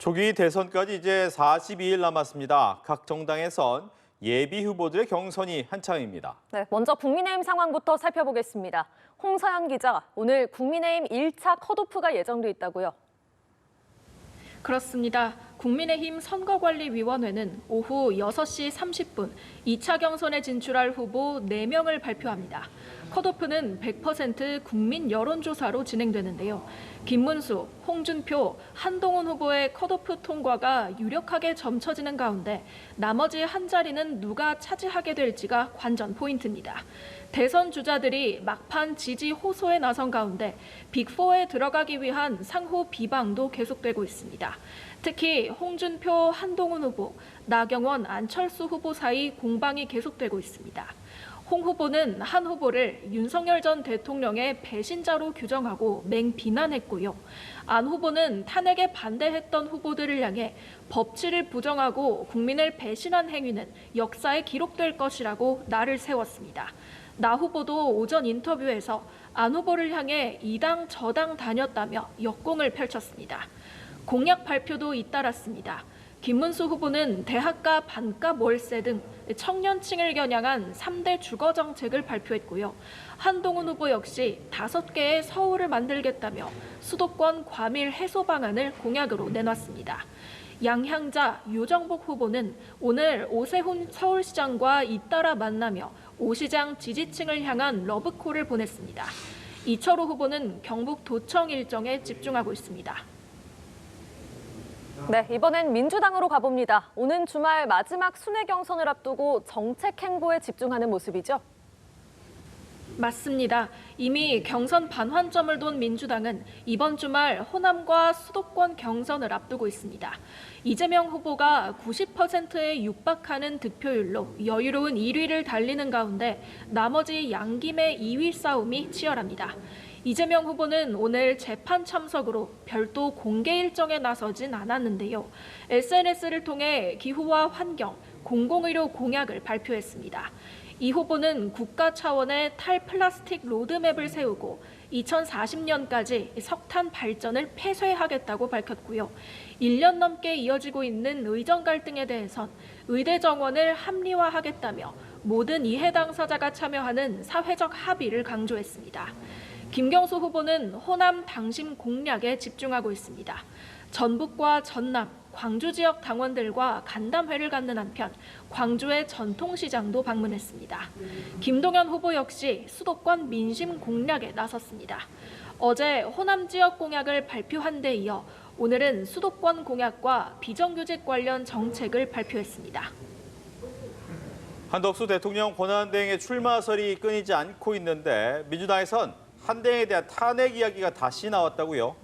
조기 대선까지 이제 42일 남았습니다. 각 정당에선 예비 후보들의 경선이 한창입니다. 네, 먼저 국민의힘 상황부터 살펴보겠습니다. 홍서연 기자, 오늘 국민의힘 1차 컷오프가 예정돼 있다고요? 그렇습니다. 국민의힘 선거관리위원회는 오후 6시 30분 2차 경선에 진출할 후보 4명을 발표합니다. 컷오프는 100% 국민 여론조사로 진행되는데요. 김문수, 홍준표, 한동훈 후보의 컷오프 통과가 유력하게 점쳐지는 가운데 나머지 한 자리는 누가 차지하게 될지가 관전 포인트입니다. 대선 주자들이 막판 지지 호소에 나선 가운데 빅4에 들어가기 위한 상호 비방도 계속되고 있습니다. 특히 홍준표, 한동훈 후보, 나경원, 안철수 후보 사이 공방이 계속되고 있습니다. 홍 후보는 한 후보를 윤석열 전 대통령의 배신자로 규정하고 맹비난했고요. 안 후보는 탄핵에 반대했던 후보들을 향해 법치를 부정하고 국민을 배신한 행위는 역사에 기록될 것이라고 날을 세웠습니다. 나 후보도 오전 인터뷰에서 안 후보를 향해 이당 저당 다녔다며 역공을 펼쳤습니다. 공약 발표도 잇따랐습니다. 김문수 후보는 대학가 반값 월세 등 청년층을 겨냥한 3대 주거 정책을 발표했고요. 한동훈 후보 역시 5개의 서울을 만들겠다며 수도권 과밀 해소 방안을 공약으로 내놨습니다. 양향자, 유정복 후보는 오늘 오세훈 서울시장과 잇따라 만나며 오 시장 지지층을 향한 러브콜을 보냈습니다. 이철호 후보는 경북 도청 일정에 집중하고 있습니다. 네, 이번엔 민주당으로 가봅니다. 오는 주말 마지막 순회 경선을 앞두고 정책 행보에 집중하는 모습이죠? 맞습니다. 이미 경선 반환점을 돈 민주당은 이번 주말 호남과 수도권 경선을 앞두고 있습니다. 이재명 후보가 90%에 육박하는 득표율로 여유로운 1위를 달리는 가운데 나머지 양김의 2위 싸움이 치열합니다. 이재명 후보는 오늘 재판 참석으로 별도 공개 일정에 나서진 않았는데요. SNS를 통해 기후와 환경, 공공의료 공약을 발표했습니다. 이 후보는 국가 차원의 탈플라스틱 로드맵을 세우고 2040년까지 석탄 발전을 폐쇄하겠다고 밝혔고요. 1년 넘게 이어지고 있는 의정 갈등에 대해선 의대 정원을 합리화하겠다며 모든 이해 당사자가 참여하는 사회적 합의를 강조했습니다. 김경수 후보는 호남 당심 공략에 집중하고 있습니다. 전북과 전남, 광주 지역 당원들과 간담회를 갖는 한편 광주의 전통시장도 방문했습니다. 김동연 후보 역시 수도권 민심 공략에 나섰습니다. 어제 호남 지역 공약을 발표한 데 이어 오늘은 수도권 공약과 비정규직 관련 정책을 발표했습니다. 한덕수 대통령 권한대행의 출마설이 끊이지 않고 있는데 민주당에선 한대행에 대한 탄핵 이야기가 다시 나왔다고요?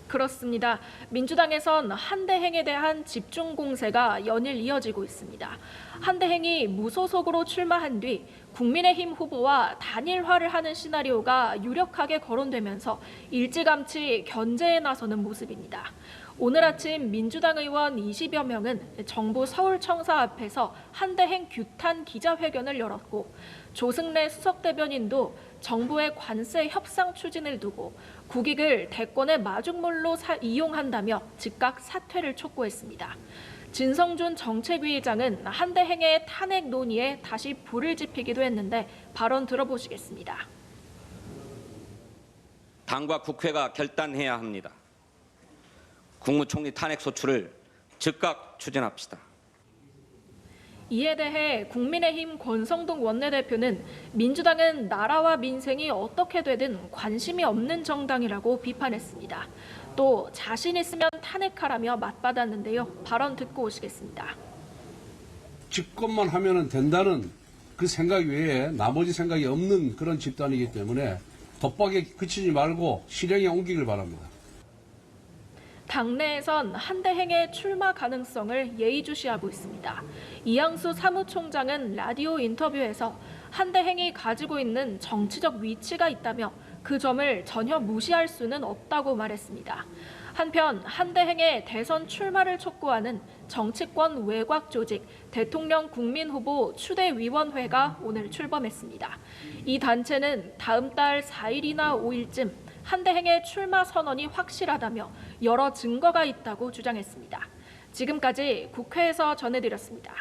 그렇습니다. 민주당에선 한대행에 대한 집중 공세가 연일 이어지고 있습니다. 한대행이 무소속으로 출마한 뒤 국민의힘 후보와 단일화를 하는 시나리오가 유력하게 거론되면서 일찌감치 견제에 나서는 모습입니다. 오늘 아침 민주당 의원 20여 명은 정부 서울청사 앞에서 한대행 규탄 기자회견을 열었고 조승래 수석대변인도 정부의 관세 협상 추진을 두고 국익을 대권의 마중물로 이용한다며 즉각 사퇴를 촉구했습니다. 진성준 정책위의장은 한대행의 탄핵 논의에 다시 불을 지피기도 했는데 발언 들어보시겠습니다. 당과 국회가 결단해야 합니다. 국무총리 탄핵 소추를 즉각 추진합시다. 이에 대해 국민의힘 권성동 원내대표는 민주당은 나라와 민생이 어떻게 되든 관심이 없는 정당이라고 비판했습니다. 또 자신 있으면 탄핵하라며 맞받았는데요. 발언 듣고 오시겠습니다. 집권만 하면 된다는 그 생각 외에 나머지 생각이 없는 그런 집단이기 때문에 덮박에 그치지 말고 실행에 옮기길 바랍니다. 당내에선 한대행의 출마 가능성을 예의주시하고 있습니다. 이양수 사무총장은 라디오 인터뷰에서 한대행이 가지고 있는 정치적 위치가 있다며 그 점을 전혀 무시할 수는 없다고 말했습니다. 한편 한대행의 대선 출마를 촉구하는 정치권 외곽 조직 대통령 국민후보 추대위원회가 오늘 출범했습니다. 이 단체는 다음 달 4일이나 5일쯤 한대행의 출마 선언이 확실하다며 여러 증거가 있다고 주장했습니다. 지금까지 국회에서 전해드렸습니다.